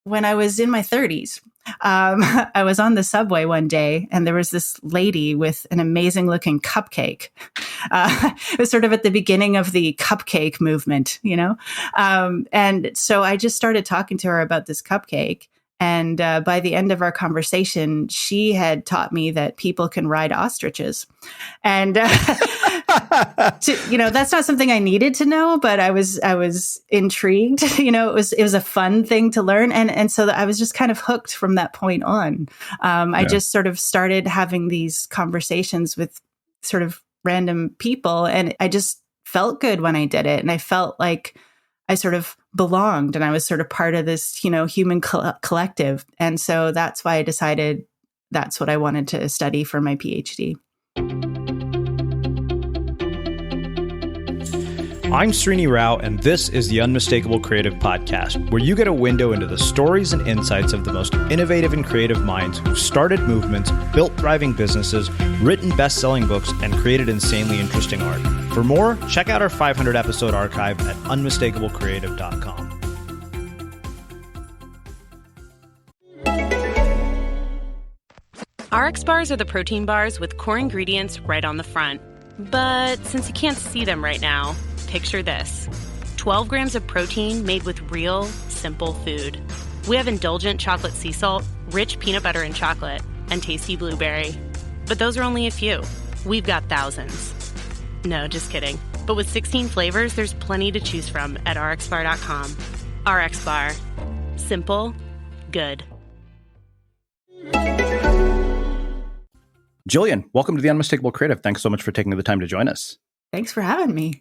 when I was in my 30s, I was on the subway one day and there was this lady with an amazing looking cupcake. It was sort of at the beginning of the cupcake movement, and so I just started talking to her about this cupcake. And by the end of our conversation, she had taught me that people can ride ostriches. And, that's not something I needed to know, but I was intrigued. It was a fun thing to learn. And so I was just kind of hooked from that point on. I just sort of started having these conversations with sort of random people. And I just felt good when I did it. And I felt like I sort of belonged and I was sort of part of this, human collective. And so that's why I decided that's what I wanted to study for my PhD. I'm Srini Rao, and this is the Unmistakable Creative Podcast, where you get a window into the stories and insights of the most innovative and creative minds who've started movements, built thriving businesses, written best-selling books, and created insanely interesting art. For more, check out our 500-episode archive at unmistakablecreative.com. RX bars are the protein bars with core ingredients right on the front. But since you can't see them right now, picture this. 12 grams of protein made with real, simple food. We have indulgent chocolate sea salt, rich peanut butter and chocolate, and tasty blueberry. But those are only a few. We've got thousands. No, just kidding. But with 16 flavors, there's plenty to choose from at rxbar.com. RX Bar. Simple. Good. Gillian, welcome to the Unmistakable Creative. Thanks so much for taking the time to join us. Thanks for having me.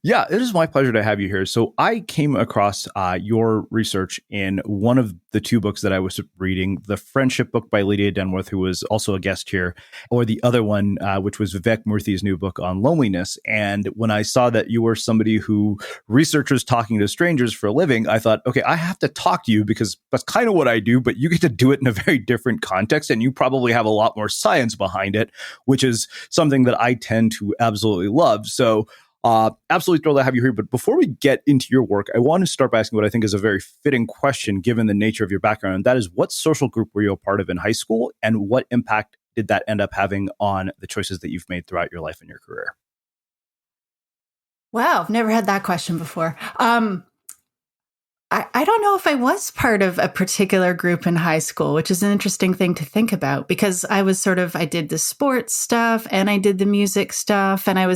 Yeah, it is my pleasure to have you here. So I came across your research in one of the two books that I was reading, the Friendship book by Lydia Denworth, who was also a guest here, or the other one, which was Vivek Murthy's new book on loneliness. And when I saw that you were somebody who researches talking to strangers for a living, I thought, okay, I have to talk to you because that's kind of what I do, but you get to do it in a very different context. And you probably have a lot more science behind it, which is something that I tend to absolutely love. So absolutely thrilled to have you here. But before we get into your work, I want to start by asking what I think is a very fitting question, given the nature of your background. And that is, what social group were you a part of in high school? And what impact did that end up having on the choices that you've made throughout your life and your career? Wow, I've never had that question before. I don't know if I was part of a particular group in high school, which is an interesting thing to think about because I did the sports stuff and I did the music stuff. And I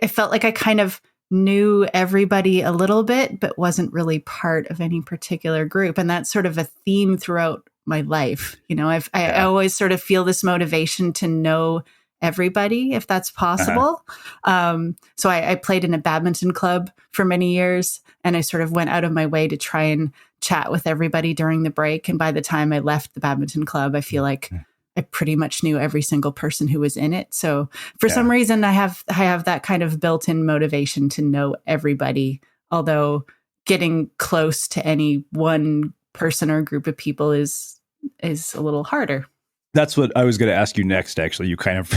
felt like I kind of knew everybody a little bit, but wasn't really part of any particular group. And that's sort of a theme throughout my life. I always sort of feel this motivation to know everybody, if that's possible. So I played in a badminton club for many years, and I sort of went out of my way to try and chat with everybody during the break. And by the time I left the badminton club, I feel like I pretty much knew every single person who was in it. So for some reason, I have that kind of built-in motivation to know everybody, although getting close to any one person or group of people is a little harder. That's what I was going to ask you next. Actually, you kind of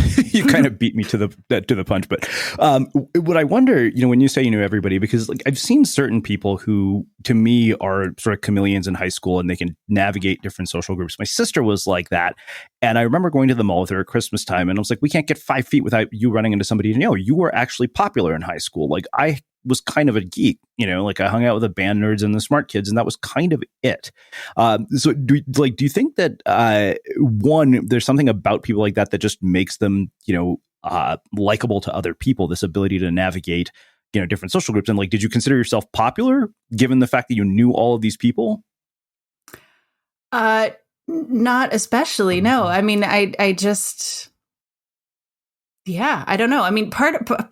beat me to the punch. But what I wonder, when you say you knew everybody, because I've seen certain people who, to me, are sort of chameleons in high school, and they can navigate different social groups. My sister was like that, and I remember going to the mall with her at Christmas time, and I was like, "We can't get 5 feet without you running into somebody." You were actually popular in high school. Like I was kind of a geek, I hung out with the band nerds and the smart kids, and that was kind of it. So do you think that one, there's something about people like that just makes them, likable to other people, this ability to navigate, different social groups? And did you consider yourself popular given the fact that you knew all of these people? Not especially. No, I mean, I just... Yeah, I don't know. I mean,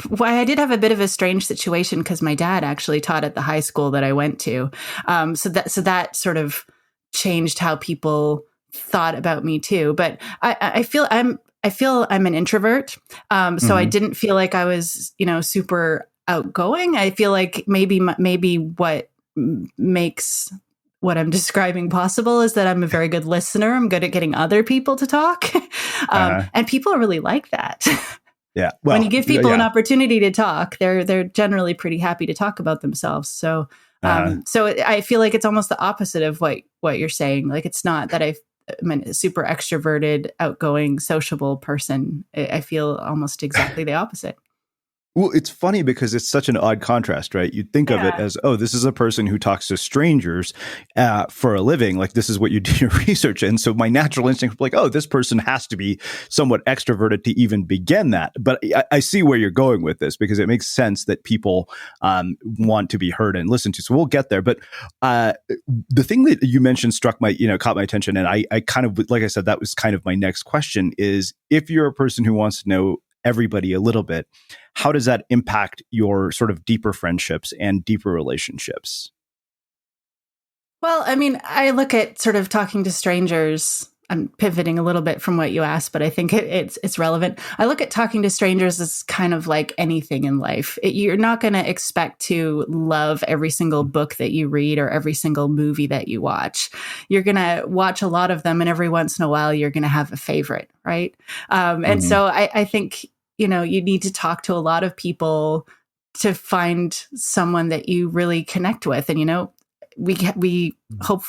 why I did have a bit of a strange situation because my dad actually taught at the high school that I went to. So that sort of changed how people thought about me too. But I feel I'm an introvert. So I didn't feel like I was, super outgoing. I feel like maybe what makes what I'm describing possible is that I'm a very good listener. I'm good at getting other people to talk. And people really like that. Yeah. Well, when you give people an opportunity to talk, they're generally pretty happy to talk about themselves. So So I feel like it's almost the opposite of what you're saying. Like, it's not that I'm a super extroverted, outgoing, sociable person. I feel almost exactly the opposite. Well, it's funny because it's such an odd contrast, right? You'd think of it as, oh, this is a person who talks to strangers for a living. Like, this is what you do your research. And so my natural instinct was like, oh, this person has to be somewhat extroverted to even begin that. But I see where you're going with this, because it makes sense that people want to be heard and listened to. So we'll get there. But the thing that you mentioned caught my attention. And I kind of, like I said, that was kind of my next question is, if you're a person who wants to know everybody a little bit, how does that impact your sort of deeper friendships and deeper relationships? Well, I mean, I look at sort of talking to strangers. I'm pivoting a little bit from what you asked, but I think it's relevant. I look at talking to strangers as kind of like anything in life. You're not going to expect to love every single book that you read or every single movie that you watch. You're going to watch a lot of them, and every once in a while, you're going to have a favorite, right? And so I think, you need to talk to a lot of people to find someone that you really connect with. And,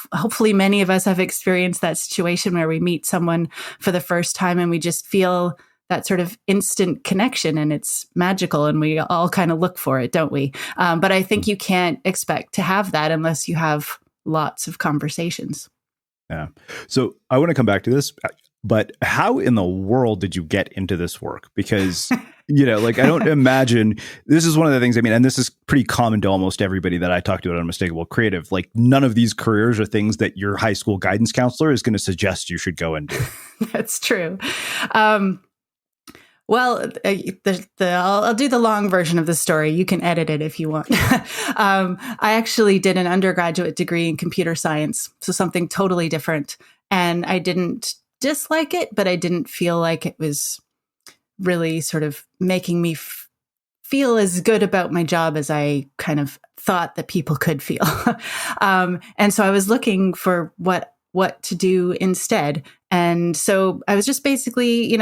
hopefully many of us have experienced that situation where we meet someone for the first time and we just feel that sort of instant connection, and it's magical, and we all kind of look for it, don't we? But I think you can't expect to have that unless you have lots of conversations. Yeah. So I want to come back to this, but how in the world did you get into this work? Because, I don't imagine, this is one of the things, and this is pretty common to almost everybody that I talk to at Unmistakable Creative. Like, none of these careers are things that your high school guidance counselor is going to suggest you should go and do. That's true. Well, I'll do the long version of the story. You can edit it if you want. I actually did an undergraduate degree in computer science, so something totally different. And I didn't dislike it, but I didn't feel like it was really sort of making me feel as good about my job as I kind of thought that people could feel. And so I was looking for what to do instead. And so I was just basically,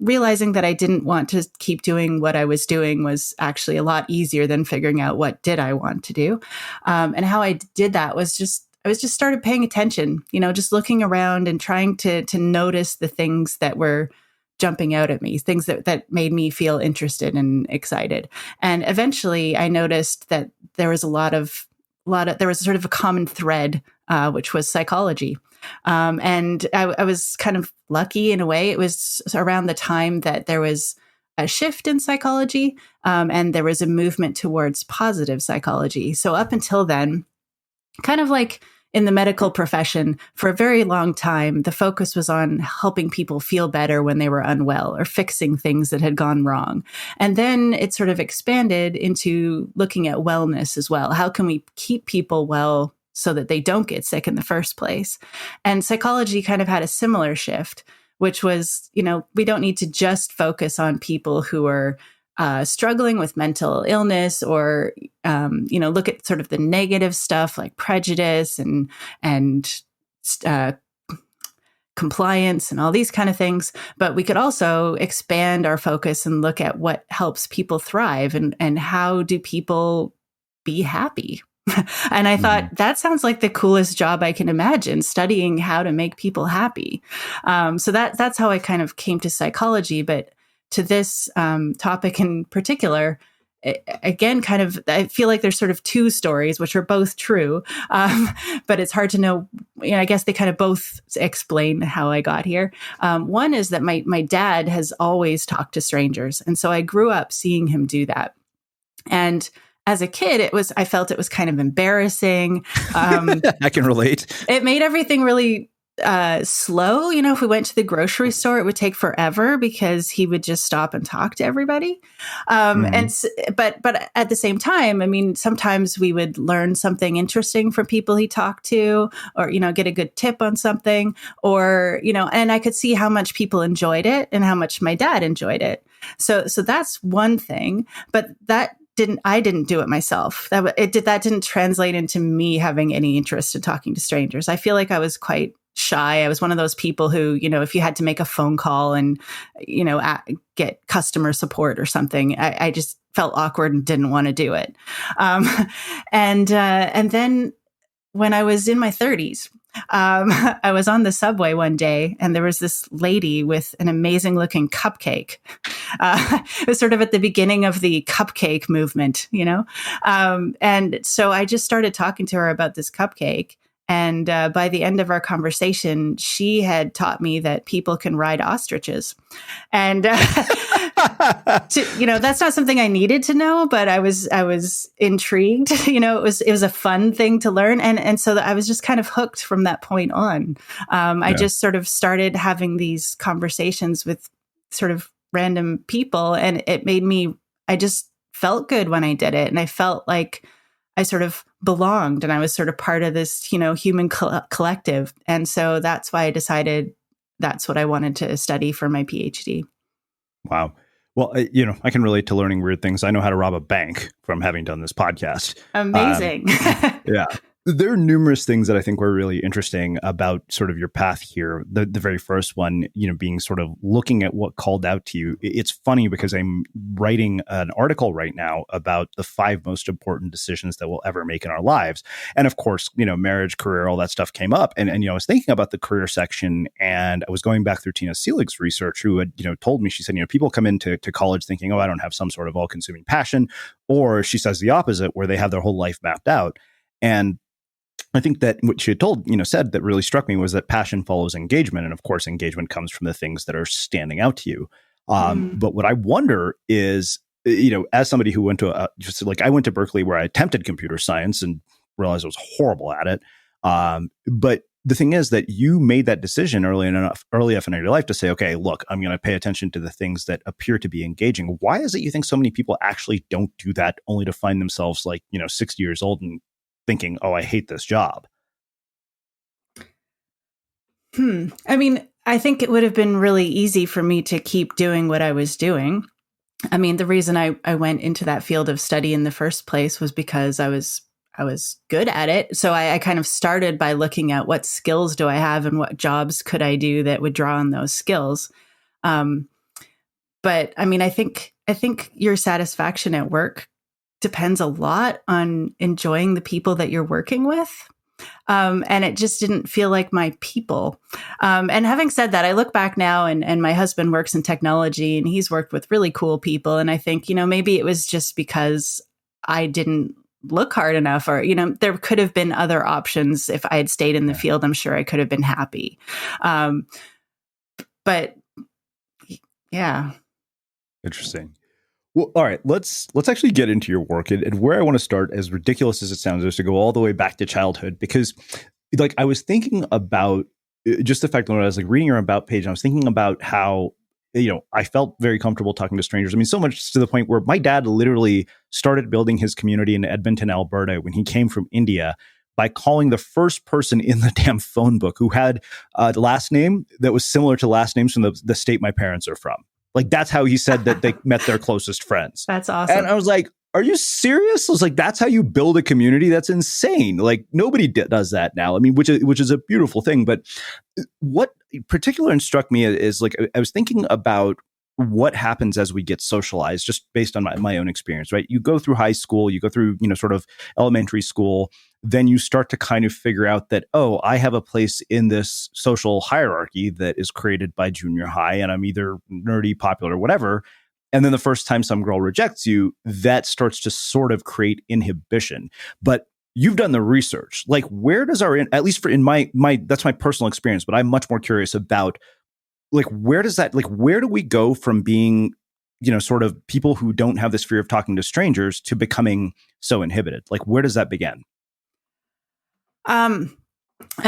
realizing that I didn't want to keep doing what I was doing was actually a lot easier than figuring out what did I want to do. And how I did that was I was just started paying attention, just looking around and trying to notice the things that were jumping out at me, things that made me feel interested and excited. And eventually I noticed that there was there was sort of a common thread, which was psychology. And I was kind of lucky in a way. It was around the time that there was a shift in psychology, and there was a movement towards positive psychology. So up until then, kind of like in the medical profession, for a very long time, the focus was on helping people feel better when they were unwell or fixing things that had gone wrong. And then it sort of expanded into looking at wellness as well. How can we keep people well so that they don't get sick in the first place? And psychology kind of had a similar shift, which was, we don't need to just focus on people who are struggling with mental illness or, look at sort of the negative stuff like prejudice and compliance and all these kind of things. But we could also expand our focus and look at what helps people thrive and how do people be happy. And I thought that sounds like the coolest job I can imagine, studying how to make people happy. So that's how I kind of came to psychology. But to this topic in particular, again, kind of, I feel like there's sort of two stories, which are both true, but it's hard to know. I guess they kind of both explain how I got here. One is that my dad has always talked to strangers, and so I grew up seeing him do that. And as a kid, I felt it was kind of embarrassing. I can relate. It made everything really slow. If we went to the grocery store, it would take forever because he would just stop and talk to everybody. But at the same time, sometimes we would learn something interesting from people he talked to, or, get a good tip on something, or, and I could see how much people enjoyed it and how much my dad enjoyed it. So that's one thing, but I didn't do it myself. That didn't translate into me having any interest in talking to strangers. I feel like I was quite shy. I was one of those people who, if you had to make a phone call and, get customer support or something, I just felt awkward and didn't want to do it. And then when I was in my 30s, I was on the subway one day and there was this lady with an amazing looking cupcake. It was sort of at the beginning of the cupcake movement, and so I just started talking to her about this cupcake. And by the end of our conversation, she had taught me that people can ride ostriches. And, that's not something I needed to know, but I was intrigued. It was a fun thing to learn. And so I was just kind of hooked from that point on. I just sort of started having these conversations with sort of random people, and I just felt good when I did it. And I felt like I sort of belonged and I was sort of part of this, human collective. And so that's why I decided that's what I wanted to study for my PhD. Wow. Well, I can relate to learning weird things. I know how to rob a bank from having done this podcast. Amazing. Yeah. There are numerous things that I think were really interesting about sort of your path here. The very first one, being sort of looking at what called out to you. It's funny because I'm writing an article right now about the 5 most important decisions that we'll ever make in our lives. And of course, marriage, career, all that stuff came up. And I was thinking about the career section, and I was going back through Tina Selig's research, who had, told me, she said, people come into college thinking, oh, I don't have some sort of all-consuming passion. Or she says the opposite, where they have their whole life mapped out. And I think that what she had said that really struck me was that passion follows engagement. And of course, engagement comes from the things that are standing out to you. But what I wonder is, as somebody who went to I went to Berkeley, where I attempted computer science and realized I was horrible at it. But the thing is that you made that decision early enough in your life to say, okay, look, I'm going to pay attention to the things that appear to be engaging. Why is it you think so many people actually don't do that, only to find themselves 60 years old and thinking, oh, I hate this job? I mean, I think it would have been really easy for me to keep doing what I was doing. I mean, the reason I went into that field of study in the first place was because I was good at it. So I kind of started by looking at what skills do I have and what jobs could I do that would draw on those skills. But I mean, I think your satisfaction at work depends a lot on enjoying the people that you're working with. And it just didn't feel like my people. And having said that, I look back now and my husband works in technology and he's worked with really cool people. And I think, maybe it was just because I didn't look hard enough, or, there could have been other options. If I had stayed in the field, I'm sure I could have been happy. But yeah. Interesting. Well, all right, let's actually get into your work. And where I want to start, as ridiculous as it sounds, is to go all the way back to childhood, because I was thinking about just the fact that when I was reading your about page, and I was thinking about how, I felt very comfortable talking to strangers. I mean, so much to the point where my dad literally started building his community in Edmonton, Alberta, when he came from India, by calling the first person in the damn phone book who had a last name that was similar to last names from the state my parents are from. That's how he said that they met their closest friends. That's awesome. And I was like, are you serious? I was like, that's how you build a community? That's insane. Nobody does that now. I mean, which is a beautiful thing. But what particularly struck me is I was thinking about what happens as we get socialized, just based on my own experience, right? You go through high school, you go through, sort of elementary school, then you start to kind of figure out that, oh, I have a place in this social hierarchy that is created by junior high, and I'm either nerdy, popular, whatever. And then the first time some girl rejects you, that starts to sort of create inhibition. But you've done the research. Where does at least in my that's my personal experience, but I'm much more curious about where does that, where do we go from being, sort of people who don't have this fear of talking to strangers to becoming so inhibited? Where does that begin? I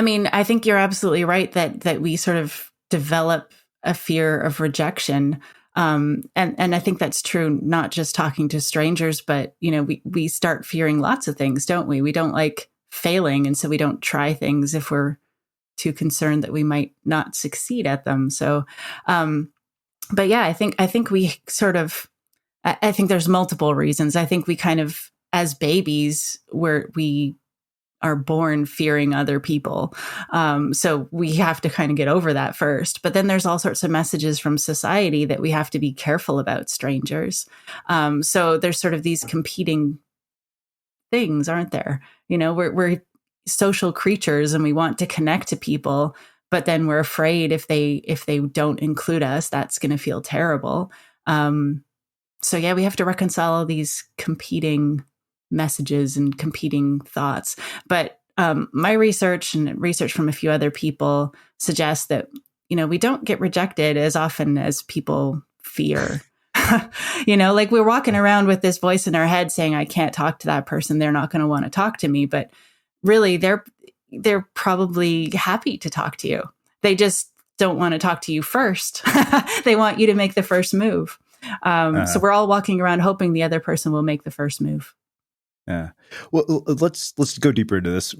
mean, I think you're absolutely right that we sort of develop a fear of rejection. And I think that's true, not just talking to strangers, but, we start fearing lots of things, don't we? We don't like failing. And so we don't try things if we're too concerned that we might not succeed at them. So, but yeah, I think we sort of, I think there's multiple reasons. I think we kind of, as babies, we are born fearing other people. So we have to kind of get over that first. But then there's all sorts of messages from society that we have to be careful about strangers. So there's sort of these competing things, aren't there? You know, we're social creatures and we want to connect to people, but then we're afraid if they don't include us, that's going to feel terrible. So yeah, we have to reconcile all these competing messages and competing thoughts. But my research and research from a few other people suggests that, you know, we don't get rejected as often as people fear. You know, like we're walking around with this voice in our head saying, I can't talk to that person. They're not going to want to talk to me. But really, they're probably happy to talk to you. They just don't want to talk to you first. They want you to make the first move. So we're all walking around hoping the other person will make the first move. Yeah. Well, let's go deeper into this.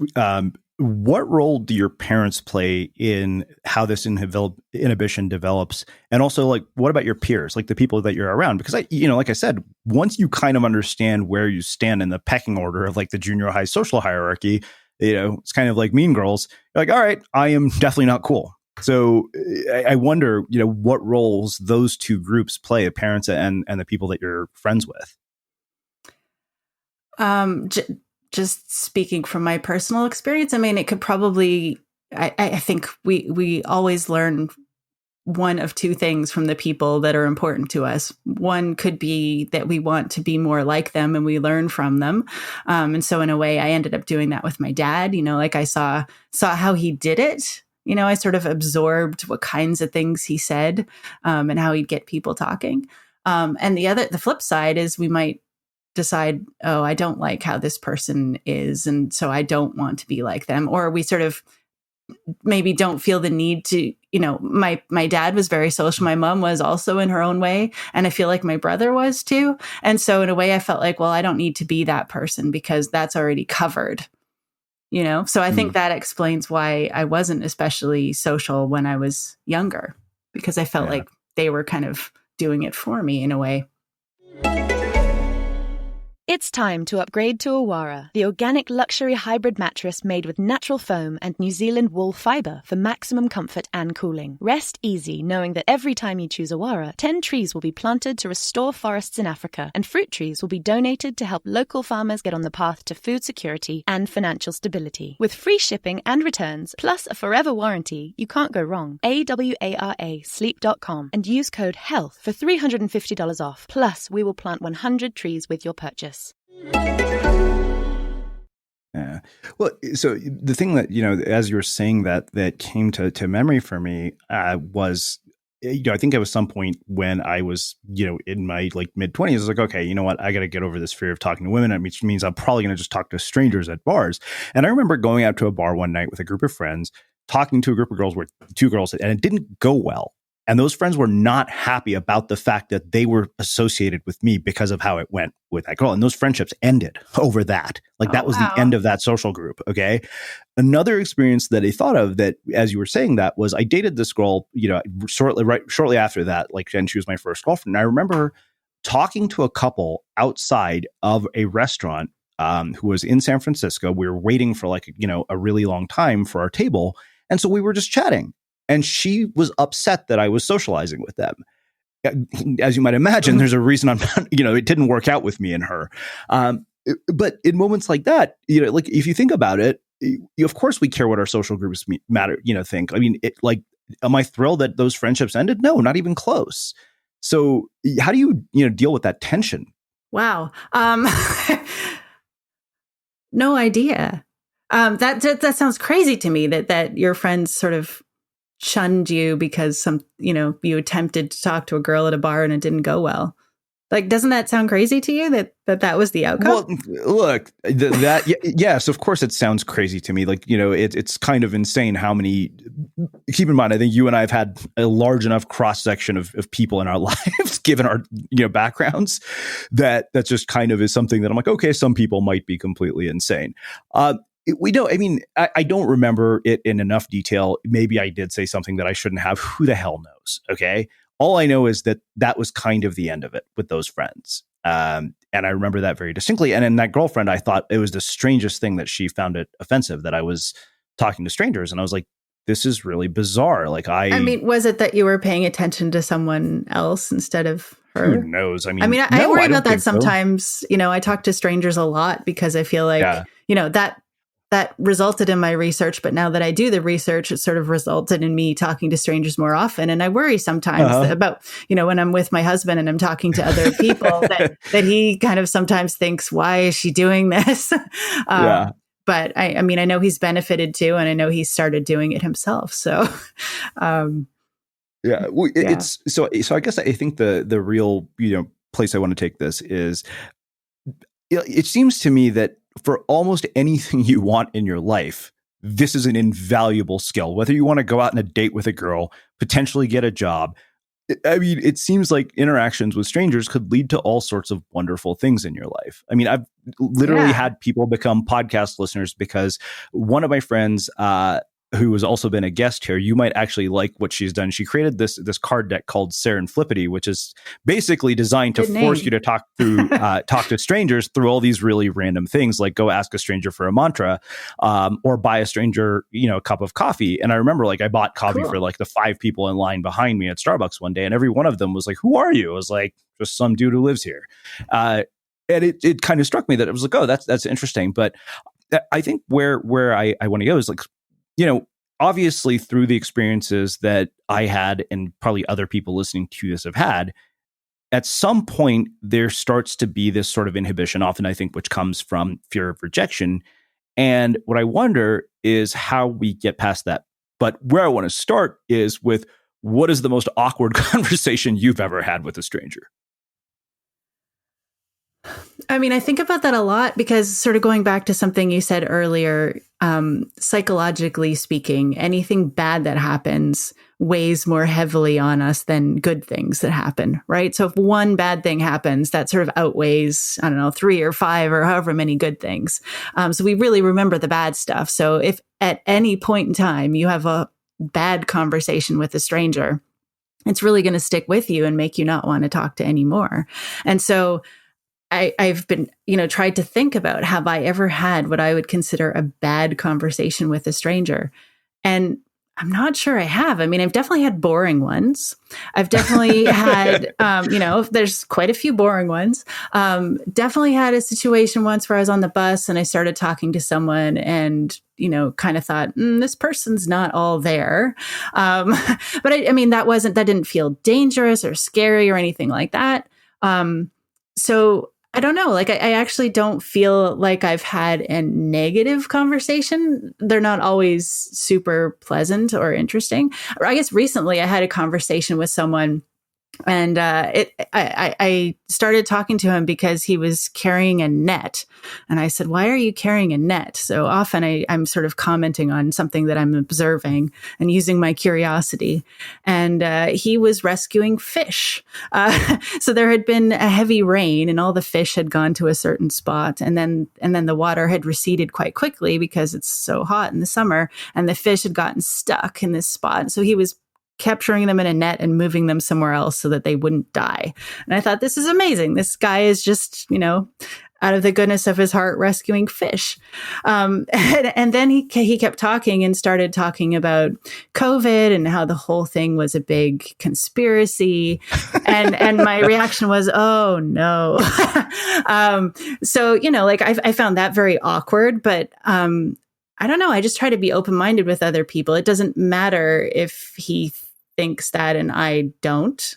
What role do your parents play in how this inhibition develops? And also, like, what about your peers, like the people that you're around? Because like I said, once you kind of understand where you stand in the pecking order of like the junior high social hierarchy, you know, it's kind of like Mean Girls. You're like, all right, I am definitely not cool. So I wonder, you know, what roles those two groups play, the parents and the people that you're friends with. Just speaking from my personal experience, I mean, it could probably, I think we always learn one of two things from the people that are important to us. One could be that we want to be more like them and we learn from them. And so in a way, I ended up doing that with my dad. You know, like I saw how he did it. You know, I sort of absorbed what kinds of things he said and how he'd get people talking. And the flip side is we might decide, oh, I don't like how this person is, and so I don't want to be like them. Or we sort of maybe don't feel the need to, you know, my dad was very social. My mom was also in her own way. And I feel like my brother was too. And so in a way I felt like, well, I don't need to be that person because that's already covered, you know? So I think that explains why I wasn't especially social when I was younger, because I felt like they were kind of doing it for me in a way. It's time to upgrade to Awara, the organic luxury hybrid mattress made with natural foam and New Zealand wool fibre for maximum comfort and cooling. Rest easy knowing that every time you choose Awara, 10 trees will be planted to restore forests in Africa, and fruit trees will be donated to help local farmers get on the path to food security and financial stability. With free shipping and returns, plus a forever warranty, you can't go wrong. AWARA sleep.com and use code HEALTH for $350 off. Plus, we will plant 100 trees with your purchase. Yeah. Well, so the thing that, you know, as you were saying that came to memory for me was, you know, I think at some point when I was, you know, in my like mid-20s, I was like, okay, you know what? I got to get over this fear of talking to women, which means I'm probably going to just talk to strangers at bars. And I remember going out to a bar one night with a group of friends, talking to a group of girls, where two girls, and it didn't go well. And those friends were not happy about the fact that they were associated with me because of how it went with that girl. And those friendships ended over that. Like that was the end of that social group. Okay. Another experience that I thought of that, as you were saying that, was I dated this girl, you know, shortly after that, like, and she was my first girlfriend. And I remember talking to a couple outside of a restaurant who was in San Francisco. We were waiting for like, you know, a really long time for our table. And so we were just chatting. And she was upset that I was socializing with them. As you might imagine, there's a reason I'm not, you know, it didn't work out with me and her. But in moments like that, you know, like if you think about it, of course we care what our social groups matter, you know, think. I mean, am I thrilled that those friendships ended? No, not even close. So how do you know, deal with that tension? Wow. No idea. That sounds crazy to me that your friends sort of shunned you because you attempted to talk to a girl at a bar and it didn't go well. Like, doesn't that sound crazy to you that was the outcome? Well, look, yes, of course it sounds crazy to me. Like, you know, it's kind of insane how many, keep in mind, I think you and I have had a large enough cross section of people in our lives, given our, you know, backgrounds, that just kind of is something that I'm like, okay, some people might be completely insane. We don't, I mean, I don't remember it in enough detail. Maybe I did say something that I shouldn't have. Who the hell knows? Okay. All I know is that was kind of the end of it with those friends. And And I remember that very distinctly. And in that girlfriend, I thought it was the strangest thing that she found it offensive that I was talking to strangers. And I was like, this is really bizarre. Like I mean, was it that you were paying attention to someone else instead of her? Who knows? I I worry about that sometimes. So. I talk to strangers a lot because I feel like, that resulted in my research. But now that I do the research, it sort of resulted in me talking to strangers more often. And I worry sometimes about, when I'm with my husband and I'm talking to other people that he kind of sometimes thinks, why is she doing this? But I mean, I know he's benefited too. And I know he started doing it himself. So, it's so I guess I think the real, place I want to take this is, it seems to me that for almost anything you want in your life, this is an invaluable skill. Whether you want to go out on a date with a girl, potentially get a job. I mean, it seems like interactions with strangers could lead to all sorts of wonderful things in your life. I mean, I've literally had people become podcast listeners because one of my friends, who has also been a guest here, you might actually like what she's done. She created this card deck called Serendipity, which is basically designed to force you to talk to strangers through all these really random things, like go ask a stranger for a mantra, or buy a stranger, a cup of coffee. And I remember, like, I bought coffee for like the 5 people in line behind me at Starbucks one day, and every one of them was like, "Who are you?" I was like, "Just some dude who lives here." And it kind of struck me that it was like, oh, that's interesting. But I think where I want to go is like, obviously through the experiences that I had and probably other people listening to this have had, at some point there starts to be this sort of inhibition, often I think, which comes from fear of rejection. And what I wonder is how we get past that. But where I want to start is with, what is the most awkward conversation you've ever had with a stranger? I mean, I think about that a lot because, sort of going back to something you said earlier, psychologically speaking, anything bad that happens weighs more heavily on us than good things that happen, right? So if one bad thing happens, that sort of outweighs, 3 or 5 or however many good things. So we really remember the bad stuff. So if at any point in time you have a bad conversation with a stranger, it's really going to stick with you and make you not want to talk to anymore. And so I've been, tried to think about, have I ever had what I would consider a bad conversation with a stranger? And I'm not sure I have. I mean, I've definitely had boring ones. I've definitely had, there's quite a few boring ones. Definitely had a situation once where I was on the bus and I started talking to someone and, kind of thought, this person's not all there. But that didn't feel dangerous or scary or anything like that. So I don't know. Like, I actually don't feel like I've had a negative conversation. They're not always super pleasant or interesting. Or I guess recently I had a conversation with someone, and I started talking to him because he was carrying a net. And I said, "Why are you carrying a net?" So often I'm sort of commenting on something that I'm observing and using my curiosity. And he was rescuing fish. So there had been a heavy rain and all the fish had gone to a certain spot. And then the water had receded quite quickly because it's so hot in the summer. And the fish had gotten stuck in this spot. So he was capturing them in a net and moving them somewhere else so that they wouldn't die. And I thought, this is amazing. This guy is just, out of the goodness of his heart, rescuing fish. And then he kept talking and started talking about COVID and how the whole thing was a big conspiracy. And my reaction was, oh no. So, I found that very awkward, but, I don't know. I just try to be open-minded with other people. It doesn't matter if he thinks that and I don't.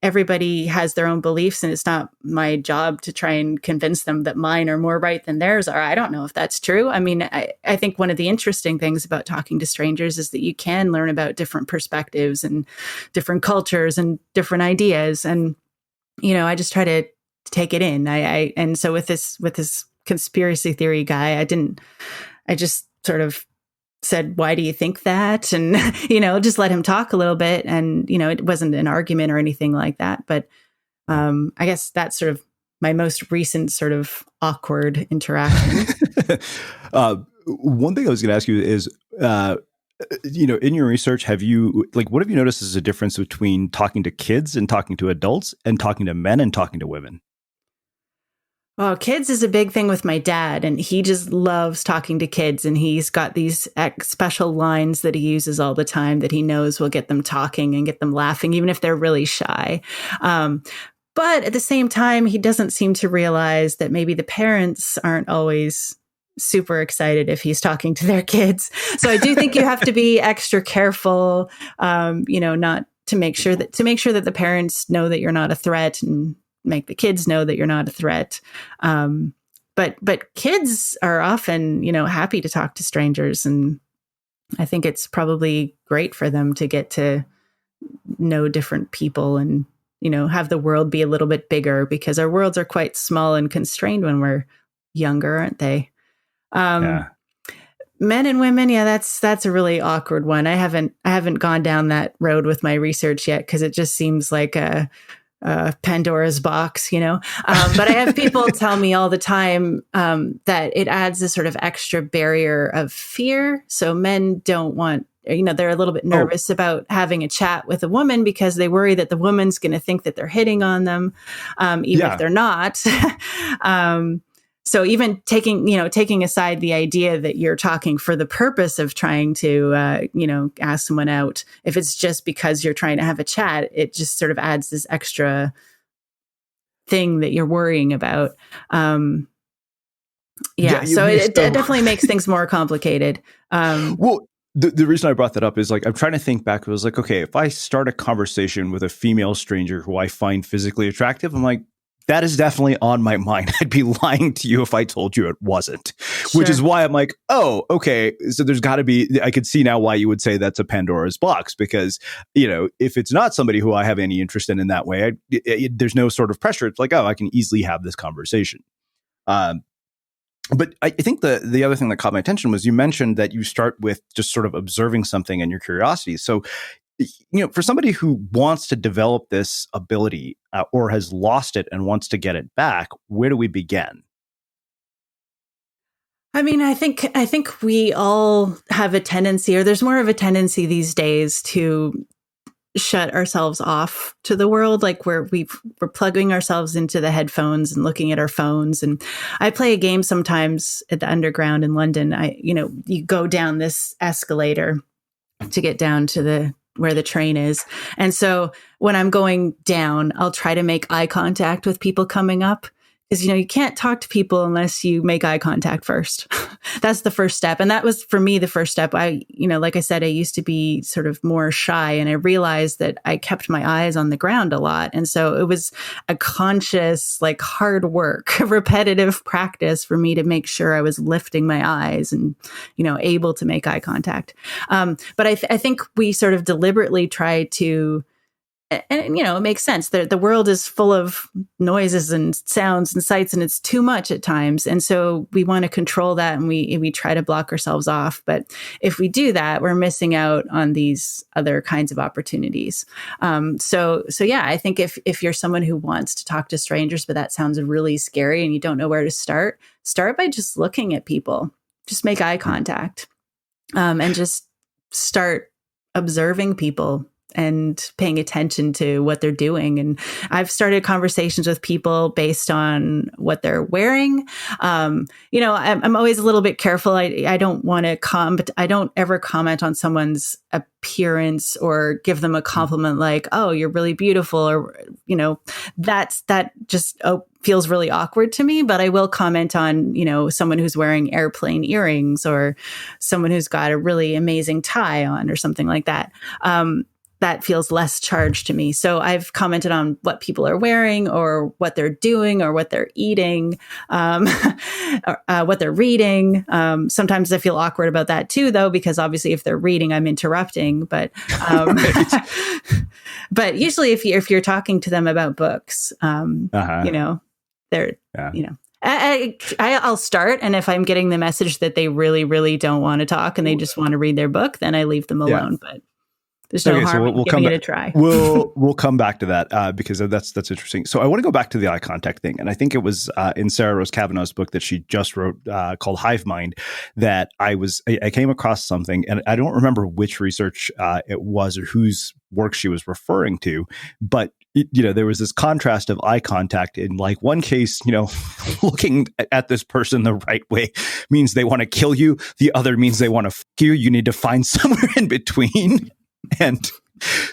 Everybody has their own beliefs, and it's not my job to try and convince them that mine are more right than theirs are. I don't know if that's true. I mean, I think one of the interesting things about talking to strangers is that you can learn about different perspectives and different cultures and different ideas. And, I just try to take it in. And so with this conspiracy theory guy, I just sort of said, "Why do you think that?" And, just let him talk a little bit. And, it wasn't an argument or anything like that. But I guess that's sort of my most recent sort of awkward interaction. One thing I was going to ask you is, In your research, what have you noticed is a difference between talking to kids and talking to adults and talking to men and talking to women? Oh, kids is a big thing with my dad, and he just loves talking to kids. And he's got these special lines that he uses all the time that he knows will get them talking and get them laughing, even if they're really shy. But at the same time, he doesn't seem to realize that maybe the parents aren't always super excited if he's talking to their kids. So I do think you have to be extra careful, not to make sure that the parents know that you're not a threat and make the kids know that you're not a threat. But kids are often, happy to talk to strangers. And I think it's probably great for them to get to know different people and, have the world be a little bit bigger, because our worlds are quite small and constrained when we're younger, aren't they? Yeah. Men and women, that's a really awkward one. I haven't gone down that road with my research yet, because it just seems like a Pandora's box, But I have people tell me all the time that it adds a sort of extra barrier of fear. So men don't want, they're a little bit nervous about having a chat with a woman because they worry that the woman's going to think that they're hitting on them, even if they're not. So even taking aside the idea that you're talking for the purpose of trying to, ask someone out, if it's just because you're trying to have a chat, it just sort of adds this extra thing that you're worrying about. So it definitely makes things more complicated. Well, the reason I brought that up is I'm trying to think back. It was okay, if I start a conversation with a female stranger who I find physically attractive, I'm like, that is definitely on my mind. I'd be lying to you if I told you it wasn't, which is why I'm like, oh, okay. So there's got to be, I could see now why you would say that's a Pandora's box, because, if it's not somebody who I have any interest in that way, there's no sort of pressure. It's like, oh, I can easily have this conversation. But I think the other thing that caught my attention was you mentioned that you start with just sort of observing something and your curiosity. So, for somebody who wants to develop this ability or has lost it and wants to get it back, where do we begin? I mean, I think we all have a tendency, or there's more of a tendency these days, to shut ourselves off to the world, like we're plugging ourselves into the headphones and looking at our phones. And I play a game sometimes at the Underground in London. You go down this escalator to get down to where the train is. And so when I'm going down, I'll try to make eye contact with people coming up, because, you can't talk to people unless you make eye contact first. That's the first step. And that was, for me, the first step. Like I said, I used to be sort of more shy, and I realized that I kept my eyes on the ground a lot. And so it was a conscious, hard work, repetitive practice for me to make sure I was lifting my eyes and, able to make eye contact. But I think we sort of deliberately try to, and it makes sense. The world is full of noises and sounds and sights, and it's too much at times. And so we want to control that, and we try to block ourselves off. But if we do that, we're missing out on these other kinds of opportunities. So I think if you're someone who wants to talk to strangers, but that sounds really scary and you don't know where to start by just looking at people. Just make eye contact, and just start observing people and paying attention to what they're doing. And I've started conversations with people based on what they're wearing. I'm always a little bit careful. I don't want to I don't ever comment on someone's appearance or give them a compliment like, oh, you're really beautiful, or, that just feels really awkward to me. But I will comment on, someone who's wearing airplane earrings, or someone who's got a really amazing tie on, or something like that. That feels less charged to me. So I've commented on what people are wearing, or what they're doing, or what they're eating, what they're reading. Sometimes I feel awkward about that too, though, because obviously if they're reading, I'm interrupting. But but usually if you're talking to them about books, they're I'll start, and if I'm getting the message that they really, really don't want to talk and they just want to read their book, then I leave them alone. But There's no harm in giving it a try. We'll come back to that because that's interesting. So I want to go back to the eye contact thing, and I think it was in Sarah Rose Kavanaugh's book that she just wrote called Hive Mind that I came across something, and I don't remember which research it was or whose work she was referring to, but there was this contrast of eye contact. In like one case, looking at this person the right way means they want to kill you. The other means they want to fuck you. You need to find somewhere in between. And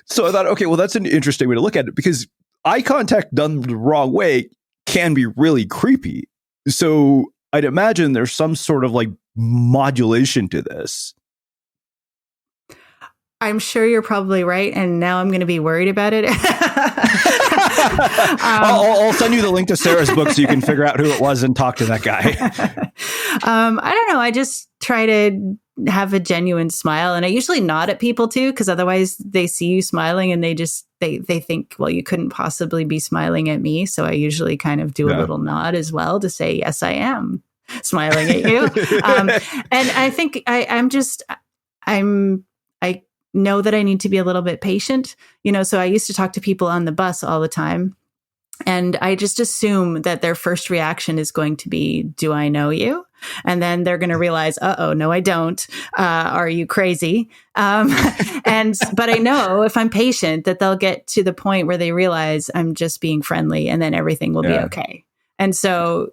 so I thought, okay, well, that's an interesting way to look at it because eye contact done the wrong way can be really creepy. So I'd imagine there's some sort of like modulation to this. I'm sure you're probably right. And now I'm going to be worried about it. I'll send you the link to Sarah's book so you can figure out who it was and talk to that guy. I don't know. I just try to have a genuine smile, and I usually nod at people too, because otherwise they see you smiling and they think, well, you couldn't possibly be smiling at me. So I usually kind of do a little nod as well to say, yes, I am smiling at you. And I think I know that I need to be a little bit patient, so I used to talk to people on the bus all the time. And I just assume that their first reaction is going to be, do I know you? And then they're going to realize, no, I don't. Are you crazy? But I know if I'm patient that they'll get to the point where they realize I'm just being friendly and then everything will be okay. And so,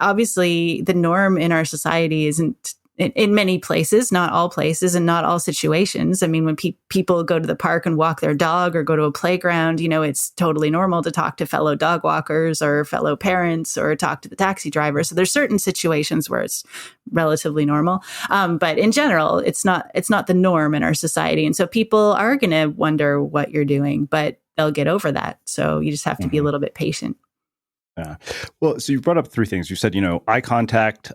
obviously the norm in our society isn't in many places, not all places and not all situations. I mean, when people go to the park and walk their dog or go to a playground, it's totally normal to talk to fellow dog walkers or fellow parents or talk to the taxi driver. So there's certain situations where it's relatively normal. But in general, it's not the norm in our society. And so people are going to wonder what you're doing, but they'll get over that. So you just have to be a little bit patient. Yeah. Well, so you brought up three things. You said, eye contact,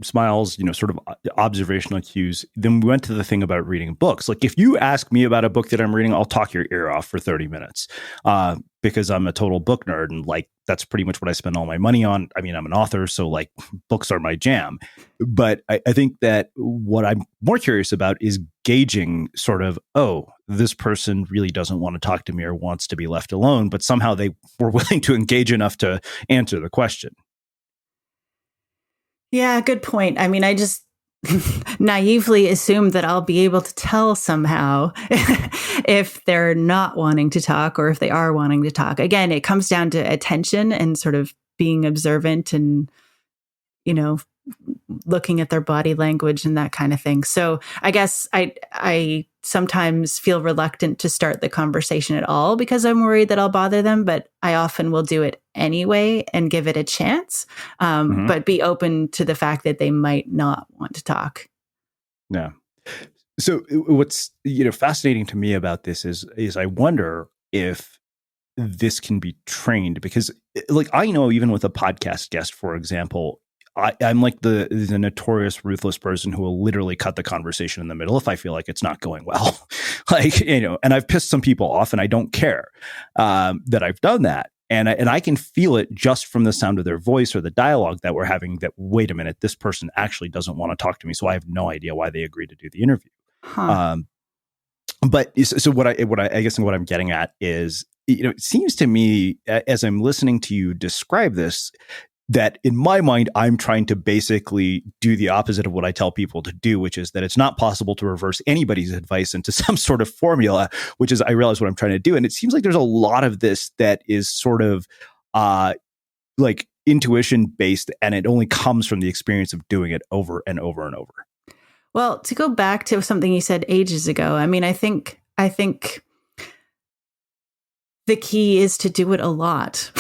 smiles, sort of observational cues. Then we went to the thing about reading books. Like if you ask me about a book that I'm reading, I'll talk your ear off for 30 minutes because I'm a total book nerd. And like, that's pretty much what I spend all my money on. I mean, I'm an author, so like books are my jam. But I think that what I'm more curious about is gauging sort of, this person really doesn't want to talk to me or wants to be left alone, but somehow they were willing to engage enough to answer the question. Yeah, good point. I mean, I just naively assume that I'll be able to tell somehow if they're not wanting to talk or if they are wanting to talk. Again, it comes down to attention and sort of being observant and, looking at their body language and that kind of thing. So I guess I sometimes feel reluctant to start the conversation at all because I'm worried that I'll bother them, but I often will do it anyway and give it a chance, but be open to the fact that they might not want to talk. Yeah. So what's fascinating to me about this is I wonder if this can be trained because like I know even with a podcast guest, for example, I'm like the notorious ruthless person who will literally cut the conversation in the middle if I feel like it's not going well. And I've pissed some people off and I don't care that I've done that. And I can feel it just from the sound of their voice or the dialogue that we're having that, wait a minute, this person actually doesn't want to talk to me. So I have no idea why they agreed to do the interview. But so what I guess what I'm getting at is, it seems to me as I'm listening to you describe this, that in my mind, I'm trying to basically do the opposite of what I tell people to do, which is that it's not possible to reverse anybody's advice into some sort of formula, which is I realize what I'm trying to do. And it seems like there's a lot of this that is sort of like intuition based, and it only comes from the experience of doing it over and over and over. Well, to go back to something you said ages ago, I mean, I think the key is to do it a lot.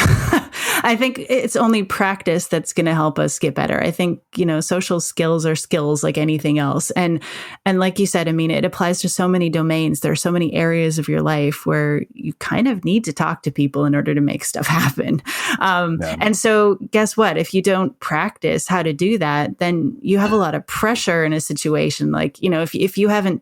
I think it's only practice that's going to help us get better. I think, social skills are skills like anything else. And like you said, I mean, it applies to so many domains. There are so many areas of your life where you kind of need to talk to people in order to make stuff happen. And so guess what? If you don't practice how to do that, then you have a lot of pressure in a situation. Like, if you haven't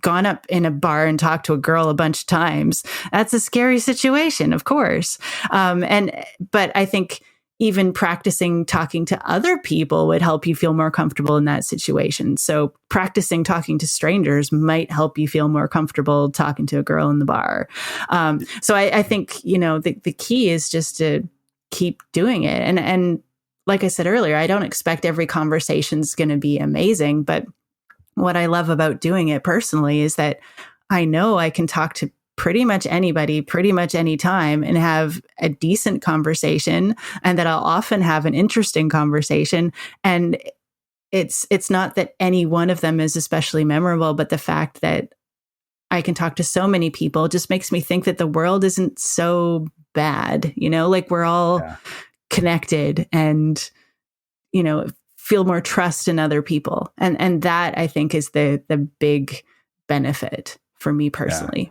gone up in a bar and talked to a girl a bunch of times, that's a scary situation, of course. But I think even practicing talking to other people would help you feel more comfortable in that situation. So practicing talking to strangers might help you feel more comfortable talking to a girl in the bar. So I think, the key is just to keep doing it. And like I said earlier, I don't expect every conversation is going to be amazing, but what I love about doing it personally is that I know I can talk to pretty much anybody, pretty much any time, and have a decent conversation, and that I'll often have an interesting conversation. And it's not that any one of them is especially memorable, but the fact that I can talk to so many people just makes me think that the world isn't so bad, like we're all connected and, feel more trust in other people. And that I think is the big benefit for me personally. Yeah.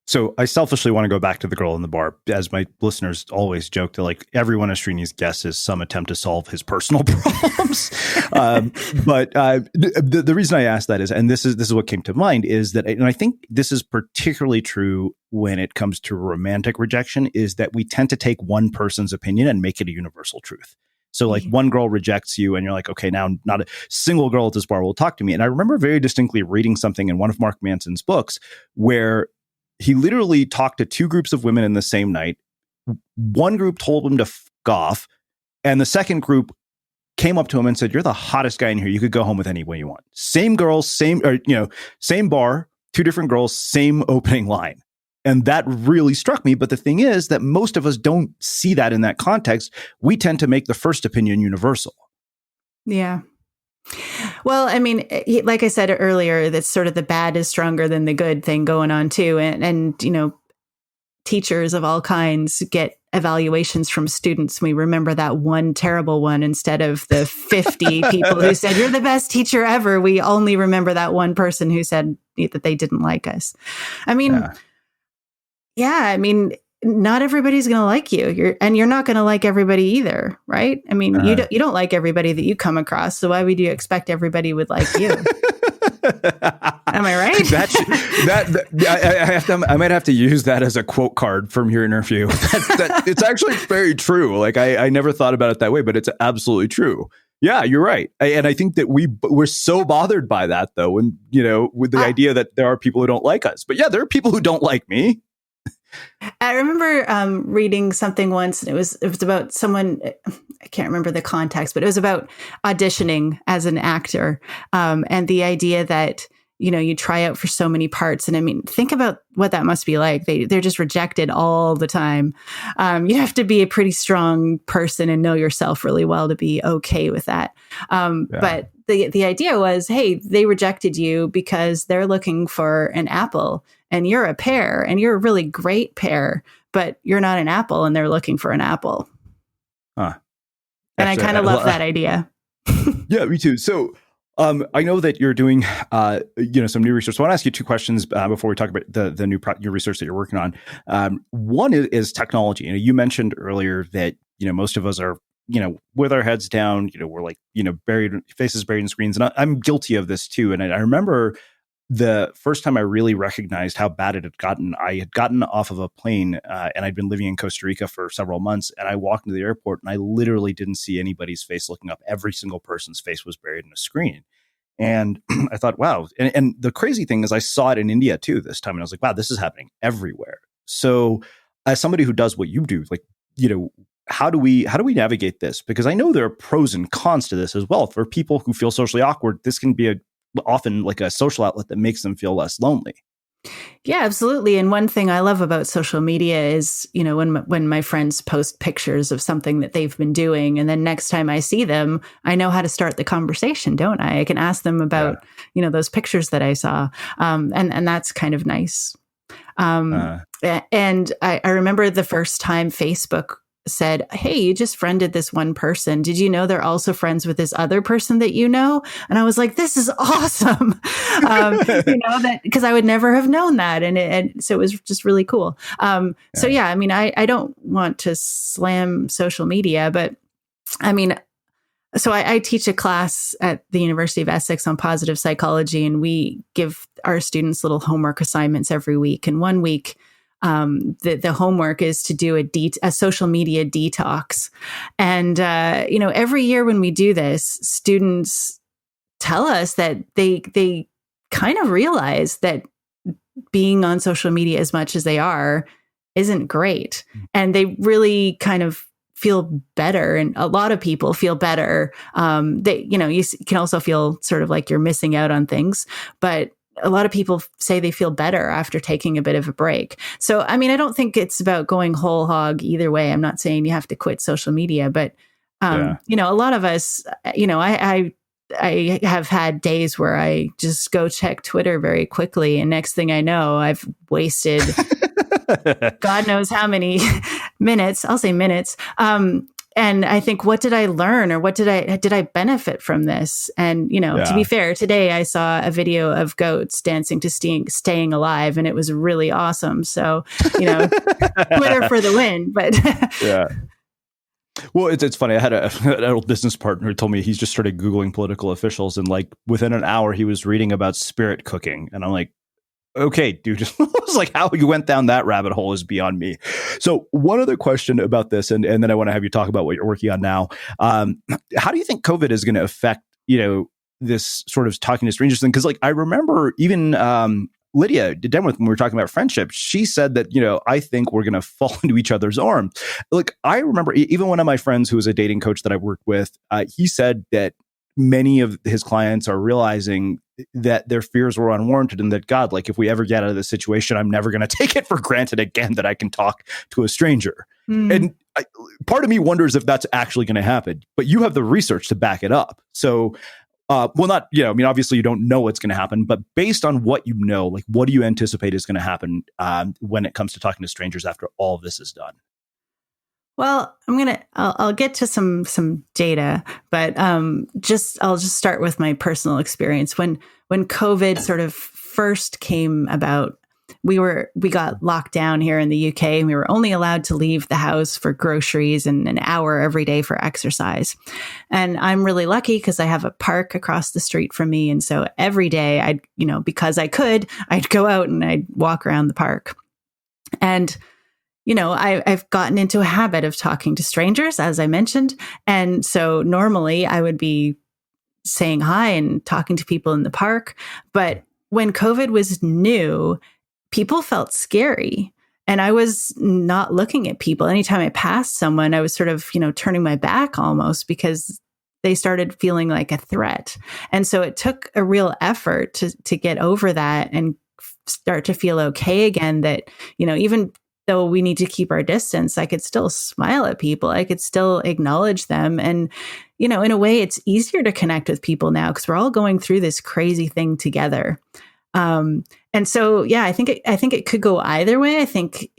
So I selfishly want to go back to the girl in the bar. As my listeners always joke, that like every one of Srini's guests is some attempt to solve his personal problems. But the reason I asked that is, and this is what came to mind, is that, and I think this is particularly true when it comes to romantic rejection, is that we tend to take one person's opinion and make it a universal truth. So like one girl rejects you and you're like, okay, now not a single girl at this bar will talk to me. And I remember very distinctly reading something in one of Mark Manson's books where he literally talked to two groups of women in the same night. One group told him to f off, and the second group came up to him and said, "You're the hottest guy in here. You could go home with any way you want." Same girls, same bar, two different girls, same opening line. And that really struck me. But the thing is that most of us don't see that in that context. We tend to make the first opinion universal. Yeah. Well, I mean, like I said earlier, that's sort of the bad is stronger than the good thing going on too. And teachers of all kinds get evaluations from students. We remember that one terrible one instead of the 50 people who said, "You're the best teacher ever." We only remember that one person who said that they didn't like us. I mean, not everybody's going to like you. You're not going to like everybody either, right? I mean, you don't like everybody that you come across. So why would you expect everybody would like you? Am I right? I might have to use that as a quote card from your interview. It's actually very true. Like I never thought about it that way, but it's absolutely true. Yeah, you're right. And I think that we're so bothered by that though. And with the idea that there are people who don't like us, but yeah, there are people who don't like me. I remember reading something once, and it was about someone, I can't remember the context, but it was about auditioning as an actor, and the idea that you try out for so many parts, and I mean, think about what that must be like. They're just rejected all the time. You have to be a pretty strong person and know yourself really well to be okay with that. But the idea was, hey, they rejected you because they're looking for an apple. And you're a pear, and you're a really great pear, but you're not an apple, and they're looking for an apple. And I kind of love that idea. Yeah, me too. So I know that you're doing some new research. So I want to ask you two questions before we talk about the new research that you're working on. One is technology. You mentioned earlier that most of us are with our heads down. We're like faces buried in screens, and I'm guilty of this too. And I remember the first time I really recognized how bad it had gotten, I had gotten off of a plane and I'd been living in Costa Rica for several months, and I walked into the airport and I literally didn't see anybody's face looking up. Every single person's face was buried in a screen. And I thought, wow. And the crazy thing is I saw it in India too this time. And I was like, wow, this is happening everywhere. So as somebody who does what you do, like, how do we navigate this? Because I know there are pros and cons to this as well. For people who feel socially awkward, this can be often like a social outlet that makes them feel less lonely. Yeah, absolutely. And one thing I love about social media is, when my friends post pictures of something that they've been doing, and then next time I see them, I know how to start the conversation, don't I? I can ask them about, those pictures that I saw. And that's kind of nice. And I remember the first time Facebook said, "Hey, you just friended this one person. Did you know they're also friends with this other person that you know?" And I was like, "This is awesome." That because I would never have known that. And so it was just really cool. So yeah, I mean, I don't want to slam social media, but I mean, so I teach a class at the University of Essex on positive psychology, and we give our students little homework assignments every week. And one week the homework is to do a social media detox. And, every year when we do this, students tell us that they kind of realize that being on social media as much as they are isn't great. And they really kind of feel better. And a lot of people feel better. You can also feel sort of like you're missing out on things, but a lot of people say they feel better after taking a bit of a break. So, I mean, I don't think it's about going whole hog either way. I'm not saying you have to quit social media, but, a lot of us, I have had days where I just go check Twitter very quickly. And next thing I know, I've wasted God knows how many minutes. I'll say minutes. And I think, what did I learn, or what did I benefit from this? And, to be fair, today I saw a video of goats dancing to Staying Alive, and it was really awesome. So, Twitter for the win, but yeah. Well, it's funny. I had an old business partner who told me he's just started Googling political officials, and like within an hour he was reading about spirit cooking. And I'm like, okay, dude, I was like, how you went down that rabbit hole is beyond me. So one other question about this, and then I want to have you talk about what you're working on now. How do you think COVID is going to affect, this sort of talking to strangers thing? Because like, I remember even Lydia Denworth, when we were talking about friendship, she said that, I think we're going to fall into each other's arms. Like, I remember even one of my friends who was a dating coach that I worked with, he said that many of his clients are realizing that their fears were unwarranted, and that, God, like, if we ever get out of this situation, I'm never going to take it for granted again that I can talk to a stranger. And part of me wonders if that's actually going to happen, but you have the research to back it up. So, obviously you don't know what's going to happen, but based on what you know, like, what do you anticipate is going to happen when it comes to talking to strangers after all of this is done? Well, I'll get to some data, but I'll just start with my personal experience. When COVID sort of first came about, we got locked down here in the UK, and we were only allowed to leave the house for groceries and an hour every day for exercise. And I'm really lucky because I have a park across the street from me. And so every day because I'd go out and I'd walk around the park. And I've gotten into a habit of talking to strangers, as I mentioned. And so normally I would be saying hi and talking to people in the park. But when COVID was new, people felt scary. And I was not looking at people. Anytime I passed someone, I was sort of, turning my back almost, because they started feeling like a threat. And so it took a real effort to get over that and start to feel okay again, that, even though we need to keep our distance, I could still smile at people. I could still acknowledge them. And, in a way, it's easier to connect with people now because we're all going through this crazy thing together. And so, I think it could go either way. I think,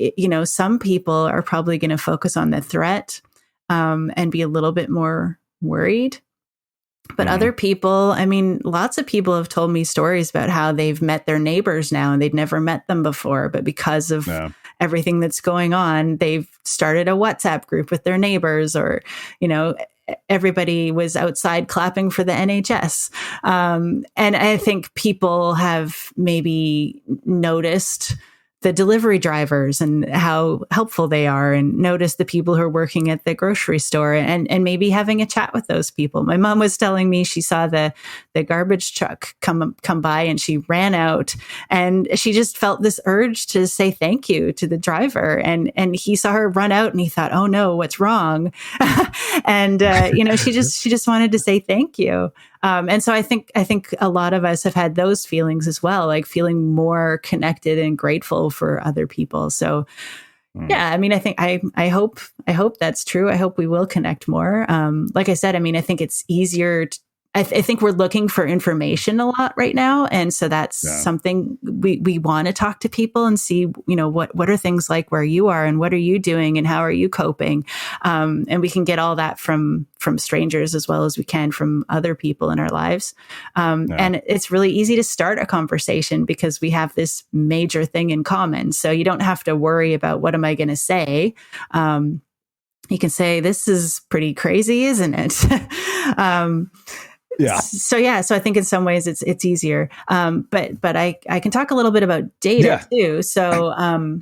some people are probably going to focus on the threat, and be a little bit more worried. But other people, lots of people have told me stories about how they've met their neighbors now and they'd never met them before. But because of everything that's going on, they've started a WhatsApp group with their neighbors, or, everybody was outside clapping for the NHS. And I think people have maybe noticed the delivery drivers and how helpful they are, and notice the people who are working at the grocery store, and maybe having a chat with those people. My mom was telling me she saw the garbage truck come by, and she ran out, and she just felt this urge to say thank you to the driver. And he saw her run out, and he thought, oh no, what's wrong? And, she just wanted to say thank you. And so I think a lot of us have had those feelings as well, like feeling more connected and grateful for other people. So, I hope that's true. I hope we will connect more. Like I said, I think it's easier. I think we're looking for information a lot right now. And so that's something we want to talk to people and see, what are things like where you are, and what are you doing, and how are you coping? And we can get all that from strangers as well as we can from other people in our lives. And it's really easy to start a conversation because we have this major thing in common. So you don't have to worry about what am I going to say. You can say, this is pretty crazy, isn't it? So I think in some ways it's easier. But I can talk a little bit about data too. So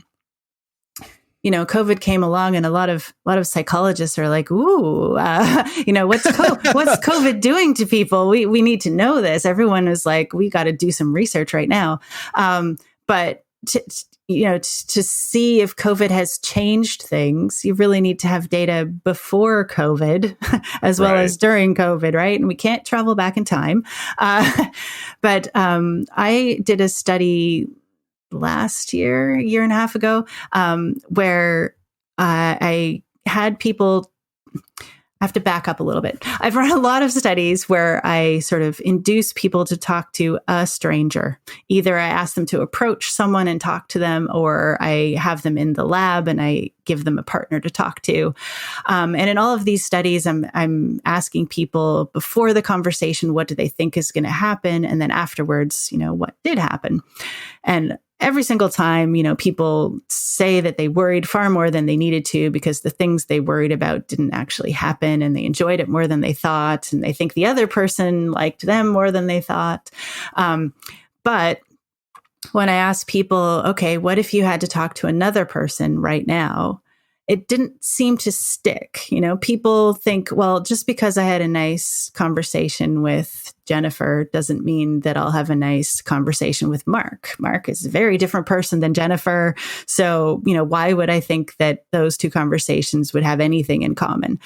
COVID came along and a lot of psychologists are like, ooh, what's COVID doing to people? We need to know this. Everyone was like, we got to do some research right now. But to see if COVID has changed things, you really need to have data before COVID as well as during COVID, right? And we can't travel back in time. But I did a study last year, year and a half ago, where I had people. I have to back up a little bit. I've run a lot of studies where I sort of induce people to talk to a stranger. Either I ask them to approach someone and talk to them, or I have them in the lab and I give them a partner to talk to. And in all of these studies, I'm asking people before the conversation, what do they think is going to happen? And then afterwards, what did happen? And every single time, people say that they worried far more than they needed to because the things they worried about didn't actually happen, and they enjoyed it more than they thought, and they think the other person liked them more than they thought. But when I asked people, okay, what if you had to talk to another person right now? It didn't seem to stick. People think, well, just because I had a nice conversation with Jennifer doesn't mean that I'll have a nice conversation with Mark. Mark is a very different person than Jennifer. So, why would I think that those two conversations would have anything in common?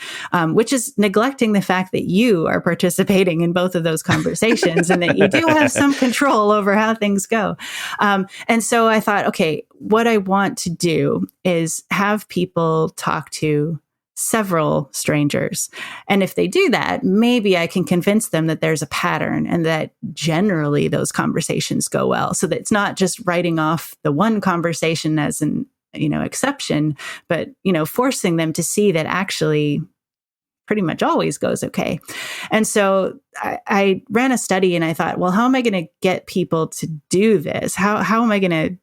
Which is neglecting the fact that you are participating in both of those conversations and that you do have some control over how things go. And so I thought, okay, what I want to do is have people talk to several strangers. And if they do that, maybe I can convince them that there's a pattern and that generally those conversations go well. So that it's not just writing off the one conversation as an, exception, but, forcing them to see that actually pretty much always goes okay. And so I ran a study and I thought, well, how am I going to get people to do this? How am I going to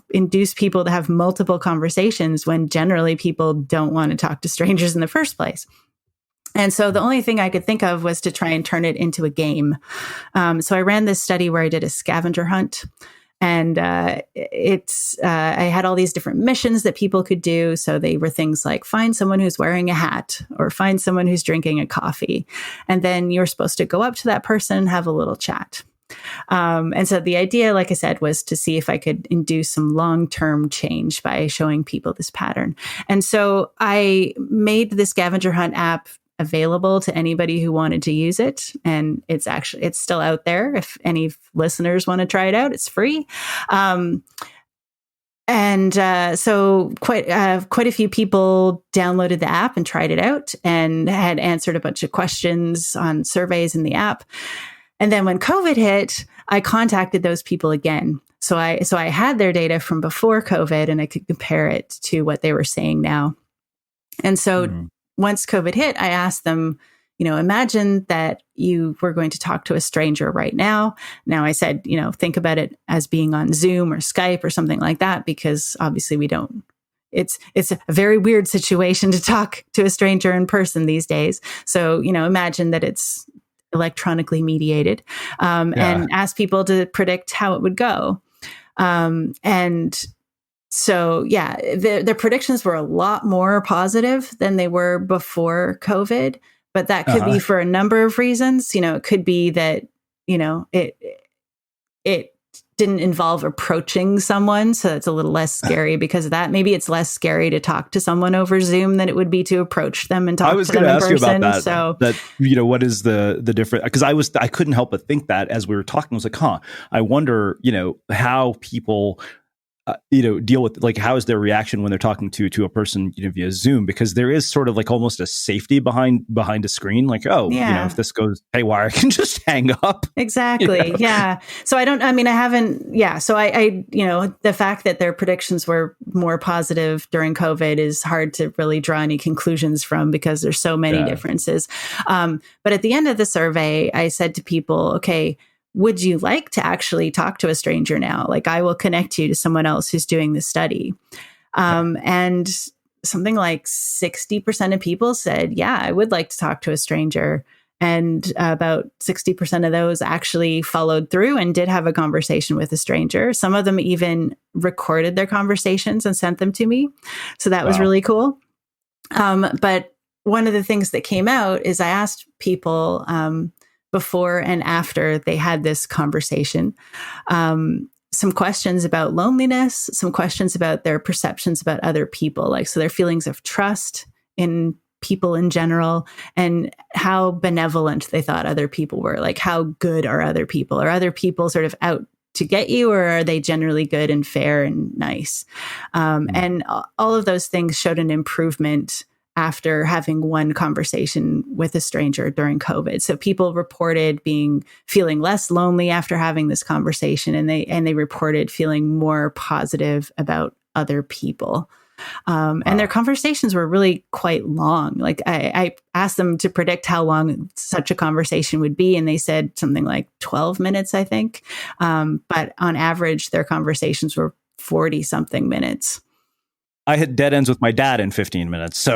induce people to have multiple conversations when generally people don't want to talk to strangers in the first place? And so the only thing I could think of was to try and turn it into a game. So I ran this study where I did a scavenger hunt. And I had all these different missions that people could do. So they were things like find someone who's wearing a hat or find someone who's drinking a coffee. And then you're supposed to go up to that person and have a little chat. And so the idea, like I said, was to see if I could induce some long-term change by showing people this pattern. And so I made the Scavenger Hunt app available to anybody who wanted to use it. And it's still out there. If any listeners want to try it out, it's free. So quite a few people downloaded the app and tried it out and had answered a bunch of questions on surveys in the app. And then when COVID hit, I contacted those people again. So I had their data from before COVID and I could compare it to what they were saying now. And so once COVID hit, I asked them, imagine that you were going to talk to a stranger right now. Now I said, think about it as being on Zoom or Skype or something like that, because obviously it's a very weird situation to talk to a stranger in person these days. So, imagine that it's electronically mediated, and ask people to predict how it would go. And so, the predictions were a lot more positive than they were before COVID, but that could be for a number of reasons. It could be that, it didn't involve approaching someone. So it's a little less scary because of that. Maybe it's less scary to talk to someone over Zoom than it would be to approach them and talk to them in person. I was going to ask you about that. So what is the difference? Because I couldn't help but think that as we were talking, I was like, I wonder, how people deal with, like, how is their reaction when they're talking to a person, via Zoom, because there is sort of like almost a safety behind a screen. Like, if this goes haywire, I can just hang up. Exactly. Yeah. So I haven't. So I the fact that their predictions were more positive during COVID is hard to really draw any conclusions from because there's so many differences. But at the end of the survey, I said to people, okay, would you like to actually talk to a stranger now? Like, I will connect you to someone else who's doing the study. And something like 60% of people said, yeah, I would like to talk to a stranger. And about 60% of those actually followed through and did have a conversation with a stranger. Some of them even recorded their conversations and sent them to me. So that was really cool. But one of the things that came out is I asked people before and after they had this conversation, some questions about loneliness, some questions about their perceptions about other people, like, so their feelings of trust in people in general, and how benevolent they thought other people were. Like, how good are other people? Are other people sort of out to get you, or are they generally good and fair and nice? And all of those things showed an improvement after having one conversation with a stranger during COVID. So people reported feeling less lonely after having this conversation, and they reported feeling more positive about other people. And their conversations were really quite long. Like, I asked them to predict how long such a conversation would be, and they said something like 12 minutes, I think. But on average, their conversations were 40 something minutes. I hit dead ends with my dad in 15 minutes. So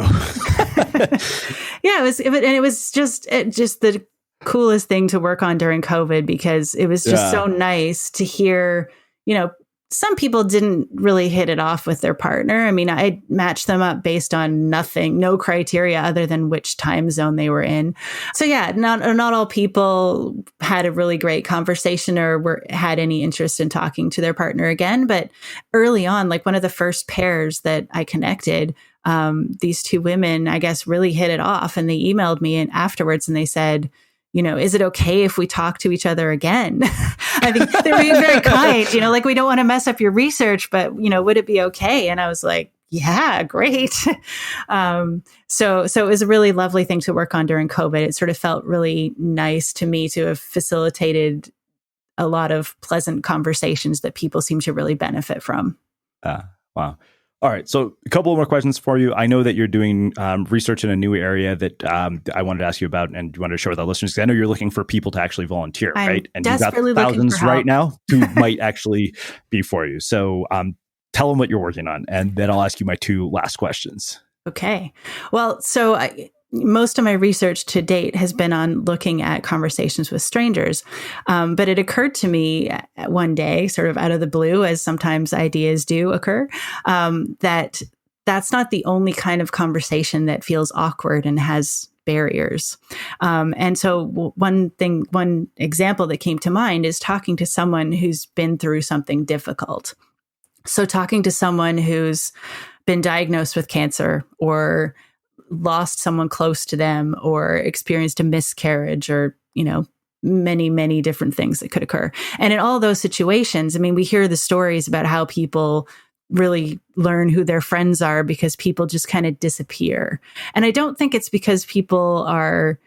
yeah, it was just the coolest thing to work on during COVID, because it was just so nice to hear, some people didn't really hit it off with their partner. I mean, I matched them up based on nothing, no criteria other than which time zone they were in. So yeah, not all people had a really great conversation or had any interest in talking to their partner again. But early on, like one of the first pairs that I connected, these two women, I guess, really hit it off, and they emailed me afterwards and they said, is it okay if we talk to each other again? I think they're being very kind, like, we don't want to mess up your research, but, would it be okay? And I was like, yeah, great. So it was a really lovely thing to work on during COVID. It sort of felt really nice to me to have facilitated a lot of pleasant conversations that people seem to really benefit from. Wow. All right. So a couple more questions for you. I know that you're doing research in a new area that I wanted to ask you about, and you wanted to share with our listeners, because I know you're looking for people to actually volunteer, right? And you've got thousands right now who might actually be for you. So tell them what you're working on, and then I'll ask you my two last questions. Okay. Well, so most of my research to date has been on looking at conversations with strangers. But it occurred to me one day, sort of out of the blue, as sometimes ideas do occur, that that's not the only kind of conversation that feels awkward and has barriers. And so one example that came to mind is talking to someone who's been through something difficult. So talking to someone who's been diagnosed with cancer, or lost someone close to them, or experienced a miscarriage, or, many, many different things that could occur. And in all those situations, I mean, we hear the stories about how people really learn who their friends are because people just kind of disappear. And I don't think it's because people are,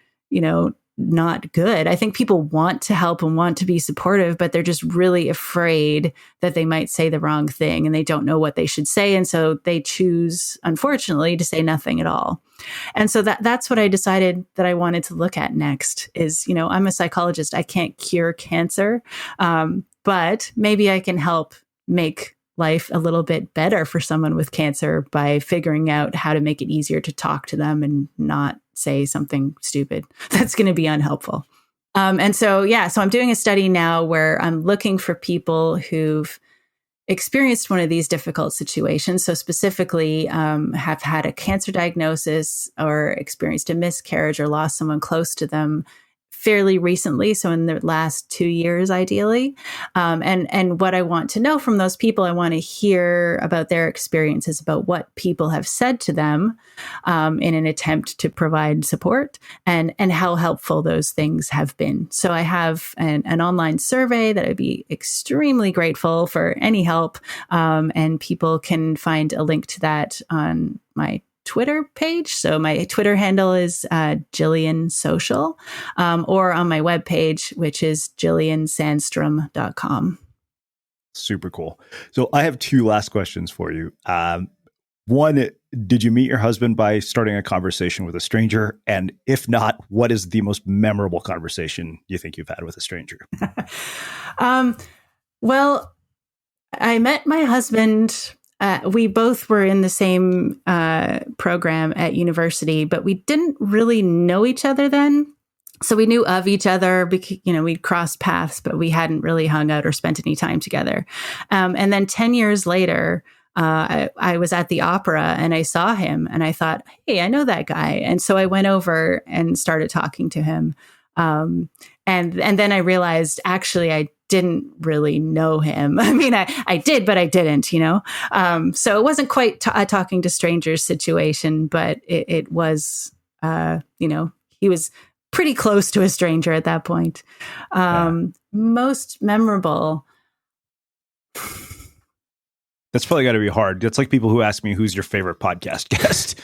not good. I think people want to help and want to be supportive, but they're just really afraid that they might say the wrong thing and they don't know what they should say. And so they choose, unfortunately, to say nothing at all. And so that's what I decided that I wanted to look at next is, I'm a psychologist. I can't cure cancer, but maybe I can help make life a little bit better for someone with cancer by figuring out how to make it easier to talk to them and not say something stupid that's going to be unhelpful. So I'm doing a study now where I'm looking for people who've experienced one of these difficult situations. So specifically, have had a cancer diagnosis, or experienced a miscarriage, or lost someone close to them fairly recently. So in the last 2 years, ideally. And what I want to know from those people, I want to hear about their experiences, about what people have said to them in an attempt to provide support, and how helpful those things have been. So I have an online survey that I'd be extremely grateful for any help. And people can find a link to that on my Twitter page. So my Twitter handle is Gillian Social, or on my webpage, which is gilliansandstrom.com. Super cool. So I have two last questions for you. One, did you meet your husband by starting a conversation with a stranger? And if not, what is the most memorable conversation you think you've had with a stranger? Well, I met my husband. We both were in the same program at university, but we didn't really know each other then. So we knew of each other because, we'd crossed paths, but we hadn't really hung out or spent any time together. And then 10 years later, I was at the opera and I saw him and I thought, hey, I know that guy. And so I went over and started talking to him. And then I realized actually I didn't really know him. I mean, I did, but I didn't, so it wasn't quite a talking to strangers situation, but it was, he was pretty close to a stranger at that point. Most memorable. That's probably got to be hard. It's like people who ask me, who's your favorite podcast guest?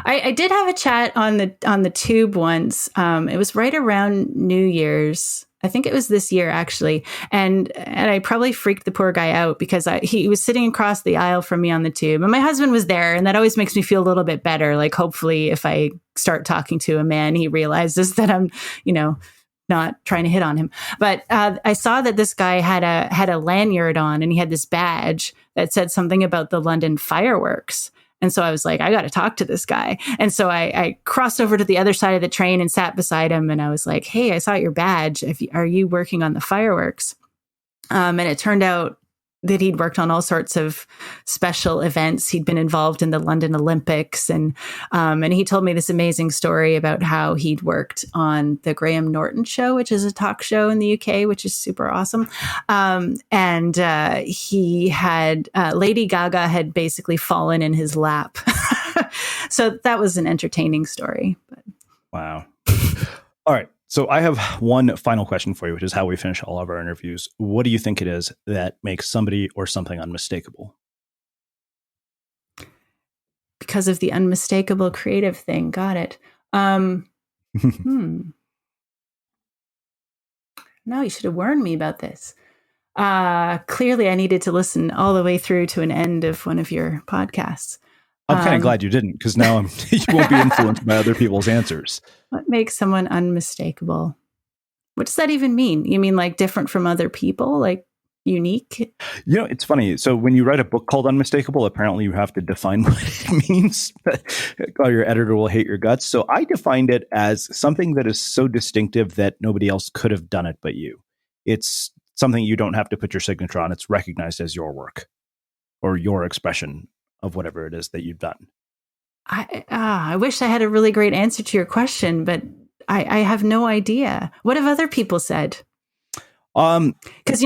I did have a chat on the tube once. It was right around New Year's. I think it was this year actually. And I probably freaked the poor guy out because he was sitting across the aisle from me on the tube and my husband was there. And that always makes me feel a little bit better. Like hopefully if I start talking to a man, he realizes that I'm, not trying to hit on him. But I saw that this guy had a lanyard on and he had this badge that said something about the London fireworks. And so I was like, I got to talk to this guy. And so I crossed over to the other side of the train and sat beside him. And I was like, hey, I saw your badge. Are you working on the fireworks? And it turned out that he'd worked on all sorts of special events. He'd been involved in the London Olympics. And he told me this amazing story about how he'd worked on the Graham Norton show, which is a talk show in the UK, which is super awesome. He had, Lady Gaga had basically fallen in his lap. So that was an entertaining story. But. Wow. All right. So I have one final question for you, which is how we finish all of our interviews. What do you think it is that makes somebody or something unmistakable? Because of the unmistakable creative thing. Got it. No, you should have warned me about this. Clearly, I needed to listen all the way through to an end of one of your podcasts. I'm kind of glad you didn't, because now you won't be influenced by other people's answers. What makes someone unmistakable? What does that even mean? You mean like different from other people, like unique? It's funny. So when you write a book called Unmistakable, apparently you have to define what it means, or your editor will hate your guts. So I defined it as something that is so distinctive that nobody else could have done it but you. It's something you don't have to put your signature on. It's recognized as your work or your expression of whatever it is that you've done. I wish I had a really great answer to your question, but I have no idea. What have other people said? Because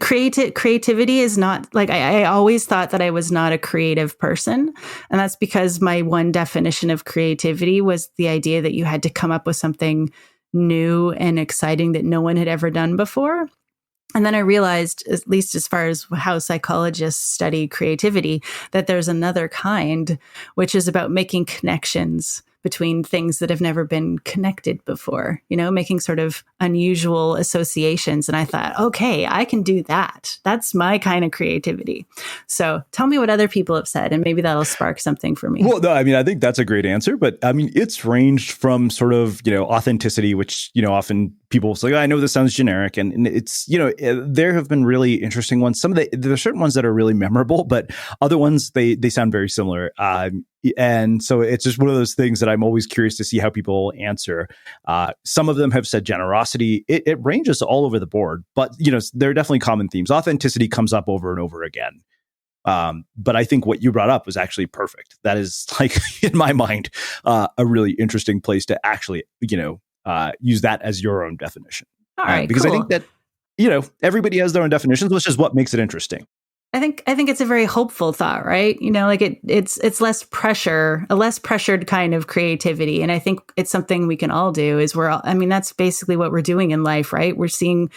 creativity is not like I always thought that I was not a creative person, and that's because my one definition of creativity was the idea that you had to come up with something new and exciting that no one had ever done before. And then I realized, at least as far as how psychologists study creativity, that there's another kind, which is about making connections between things that have never been connected before, making sort of unusual associations. And I thought, okay, I can do that. That's my kind of creativity. So tell me what other people have said, and maybe that'll spark something for me. Well, no, I think that's a great answer. But it's ranged from sort of, authenticity, which, often people say, I know this sounds generic. And it's, there have been really interesting ones. There are certain ones that are really memorable, but other ones, they sound very similar. And so it's just one of those things that I'm always curious to see how people answer. Some of them have said generosity. It ranges all over the board, but there are definitely common themes. Authenticity comes up over and over again. But I think what you brought up was actually perfect. That is, like, in my mind, a really interesting place to actually, use that as your own definition. All right, because cool. I think that, everybody has their own definitions, which is what makes it interesting. I think it's a very hopeful thought, right? It's less pressure, a less pressured kind of creativity. And I think it's something we can all do that's basically what we're doing in life, right? We're seeing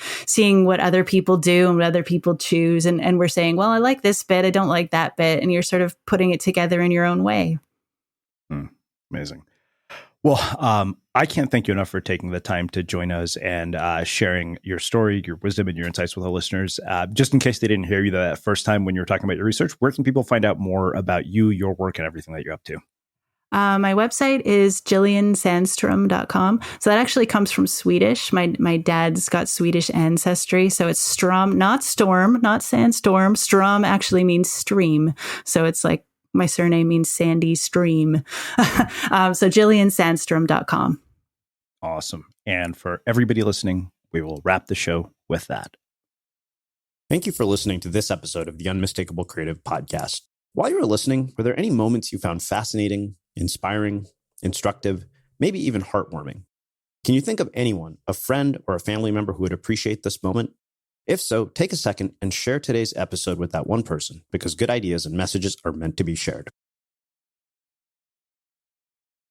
what other people do and what other people choose. And we're saying, well, I like this bit, I don't like that bit. And you're sort of putting it together in your own way. Amazing. Well, I can't thank you enough for taking the time to join us and sharing your story, your wisdom, and your insights with our listeners. Just in case they didn't hear you the first time when you were talking about your research, where can people find out more about you, your work, and everything that you're up to? My website is GillianSandstrom.com. So that actually comes from Swedish. My dad's got Swedish ancestry. So it's Strom, not storm, not sandstorm. Strom actually means stream. So it's like my surname means sandy stream. So GillianSandstrom.com. Awesome. And for everybody listening, we will wrap the show with that. Thank you for listening to this episode of the Unmistakable Creative Podcast. While you were listening, were there any moments you found fascinating, inspiring, instructive, maybe even heartwarming? Can you think of anyone, a friend or a family member who would appreciate this moment? If so, take a second and share today's episode with that one person, because good ideas and messages are meant to be shared.